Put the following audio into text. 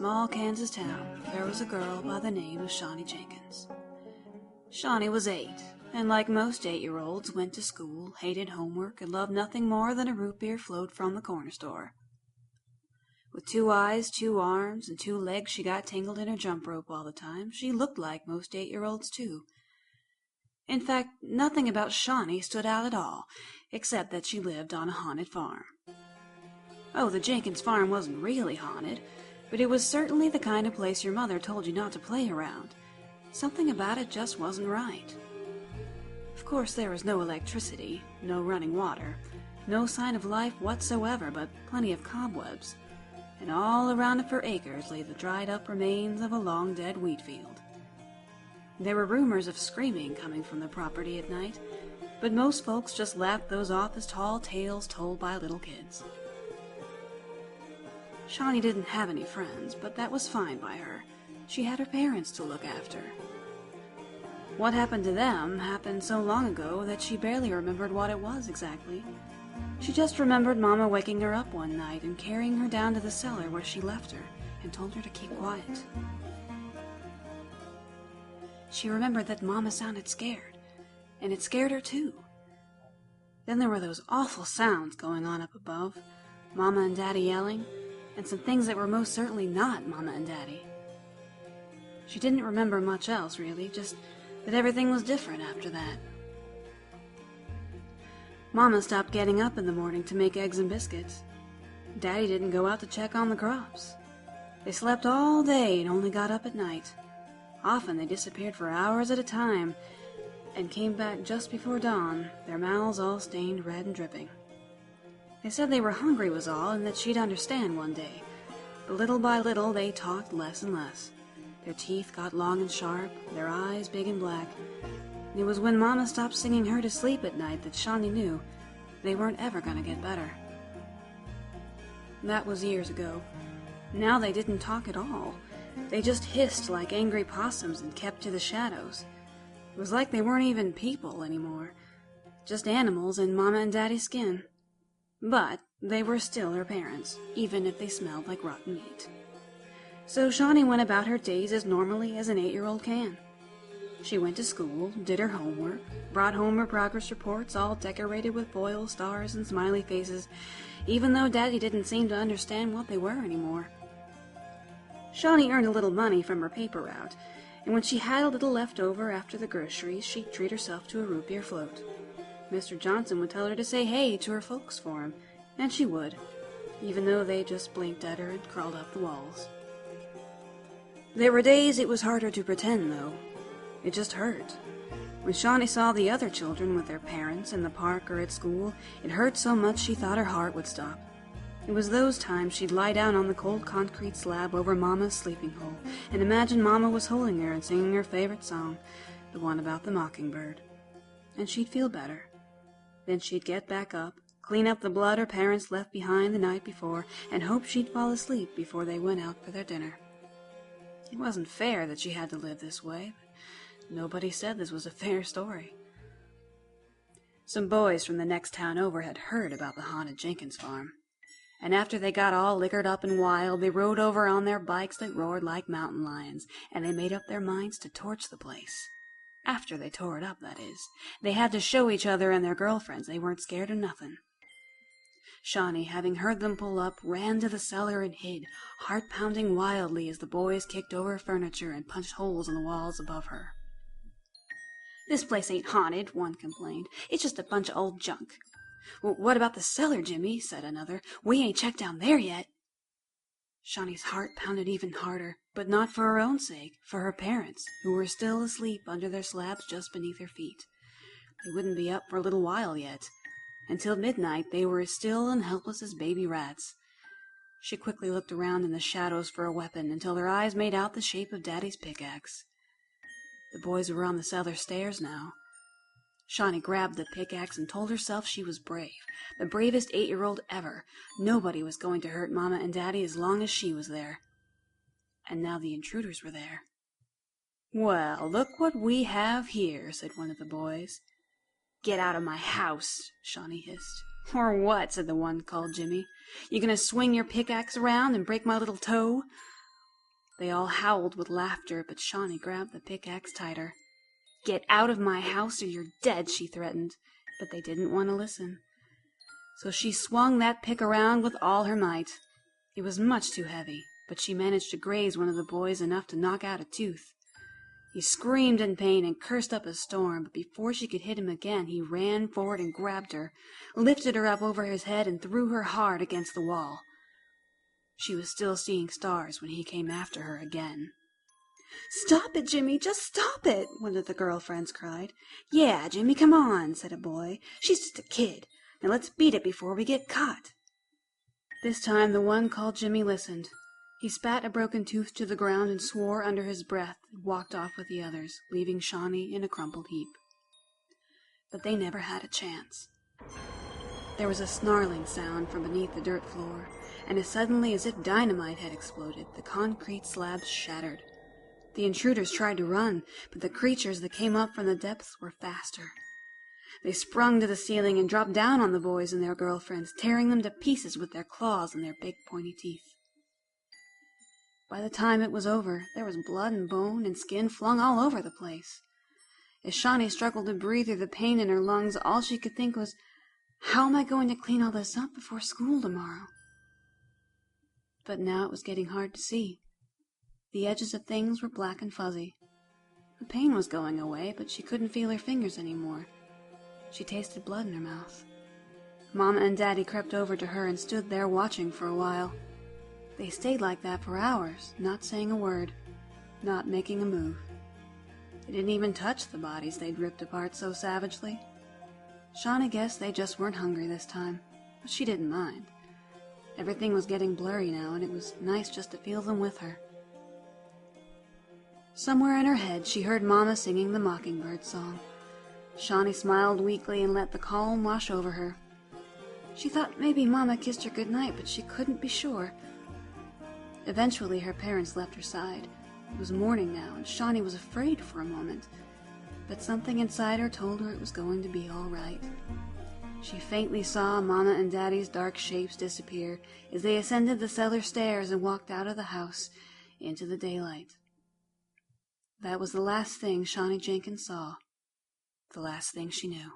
small Kansas town, there was a girl by the name of Shawnee Jenkins. Shawnee was 8, and like most 8-year-olds, went to school, hated homework, and loved nothing more than a root beer float from the corner store. With 2 eyes, 2 arms, and 2 legs she got tangled in her jump rope all the time, she looked like most 8-year-olds too. In fact, nothing about Shawnee stood out at all, except that she lived on a haunted farm. Oh, the Jenkins farm wasn't really haunted, but it was certainly the kind of place your mother told you not to play around. Something about it just wasn't right. Of course, there was no electricity, no running water, no sign of life whatsoever but plenty of cobwebs, and all around it for acres lay the dried-up remains of a long-dead wheat field. There were rumors of screaming coming from the property at night, but most folks just laughed those off as tall tales told by little kids. Shawnee didn't have any friends, but that was fine by her. She had her parents to look after. What happened to them happened so long ago that she barely remembered what it was exactly. She just remembered Mama waking her up one night and carrying her down to the cellar where she left her and told her to keep quiet. She remembered that Mama sounded scared, and it scared her too. Then there were those awful sounds going on up above, Mama and Daddy yelling, and some things that were most certainly not Mama and Daddy. She didn't remember much else, really, just that everything was different after that. Mama stopped getting up in the morning to make eggs and biscuits. Daddy didn't go out to check on the crops. They slept all day and only got up at night. Often they disappeared for hours at a time and came back just before dawn, their mouths all stained red and dripping. They said they were hungry was all, and that she'd understand one day. But little by little they talked less and less. Their teeth got long and sharp, their eyes big and black. And it was when Mama stopped singing her to sleep at night that Shawnee knew they weren't ever going to get better. That was years ago. Now they didn't talk at all. They just hissed like angry possums and kept to the shadows. It was like they weren't even people anymore, just animals in Mama and Daddy's skin. But they were still her parents, even if they smelled like rotten meat. So Shawnee went about her days as normally as an 8-year-old can. She went to school, did her homework, brought home her progress reports all decorated with foil stars and smiley faces, even though Daddy didn't seem to understand what they were anymore. Shawnee earned a little money from her paper route, and when she had a little left over after the groceries, she'd treat herself to a root beer float. Mr. Johnson would tell her to say hey to her folks for him, and she would, even though they just blinked at her and crawled up the walls. There were days it was harder to pretend, though. It just hurt. When Shawnee saw the other children with their parents in the park or at school, it hurt so much she thought her heart would stop. It was those times she'd lie down on the cold concrete slab over Mama's sleeping hole and imagine Mama was holding her and singing her favorite song, the one about the Mockingbird. And she'd feel better. Then she'd get back up, clean up the blood her parents left behind the night before, and hope she'd fall asleep before they went out for their dinner. It wasn't fair that she had to live this way, but nobody said this was a fair story. Some boys from the next town over had heard about the haunted Jenkins farm, and after they got all liquored up and wild, they rode over on their bikes that roared like mountain lions, and they made up their minds to torch the place. After they tore it up, that is. They had to show each other and their girlfriends they weren't scared of nothing. Shawnee, having heard them pull up, ran to the cellar and hid, heart pounding wildly as the boys kicked over furniture and punched holes in the walls above her. "This place ain't haunted," one complained. "It's just a bunch of old junk." "Well, what about the cellar, Jimmy?" said another. "We ain't checked down there yet." Shawnee's heart pounded even harder, but not for her own sake, for her parents, who were still asleep under their slabs just beneath her feet. They wouldn't be up for a little while yet. Until midnight they were as still and helpless as baby rats. She quickly looked around in the shadows for a weapon until her eyes made out the shape of Daddy's pickaxe. The boys were on the cellar stairs now. Shawnee grabbed the pickaxe and told herself she was brave, the bravest 8-year-old ever. Nobody was going to hurt Mama and Daddy as long as she was there. And now the intruders were there. "Well, look what we have here," said one of the boys. "Get out of my house," Shawnee hissed. "Or what?" said the one called Jimmy. "You gonna swing your pickaxe around and break my little toe?" They all howled with laughter, but Shawnee grabbed the pickaxe tighter. "Get out of my house or you're dead," she threatened, but they didn't want to listen. So she swung that pick around with all her might. It was much too heavy, but she managed to graze one of the boys enough to knock out a tooth. He screamed in pain and cursed up a storm, but before she could hit him again, he ran forward and grabbed her, lifted her up over his head, and threw her hard against the wall. She was still seeing stars when he came after her again. "Stop it, Jimmy, just stop it," one of the girlfriends cried. "Yeah, Jimmy, come on," said a boy. "She's just a kid. Now let's beat it before we get caught." This time the one called Jimmy listened. He spat a broken tooth to the ground and swore under his breath and walked off with the others, leaving Shawnee in a crumpled heap. But they never had a chance. There was a snarling sound from beneath the dirt floor, and as suddenly as if dynamite had exploded, the concrete slabs shattered. The intruders tried to run, but the creatures that came up from the depths were faster. They sprung to the ceiling and dropped down on the boys and their girlfriends, tearing them to pieces with their claws and their big pointy teeth. By the time it was over, there was blood and bone and skin flung all over the place. As Shawnee struggled to breathe through the pain in her lungs, all she could think was, "How am I going to clean all this up before school tomorrow?" But now it was getting hard to see. The edges of things were black and fuzzy. The pain was going away, but she couldn't feel her fingers anymore. She tasted blood in her mouth. Mama and Daddy crept over to her and stood there watching for a while. They stayed like that for hours, not saying a word, not making a move. They didn't even touch the bodies they'd ripped apart so savagely. Shawnee guessed they just weren't hungry this time, but she didn't mind. Everything was getting blurry now, and it was nice just to feel them with her. Somewhere in her head, she heard Mama singing the Mockingbird song. Shawnee smiled weakly and let the calm wash over her. She thought maybe Mama kissed her goodnight, but she couldn't be sure. Eventually, her parents left her side. It was morning now, and Shawnee was afraid for a moment, but something inside her told her it was going to be all right. She faintly saw Mama and Daddy's dark shapes disappear as they ascended the cellar stairs and walked out of the house into the daylight. That was the last thing Shawnee Jenkins saw, the last thing she knew.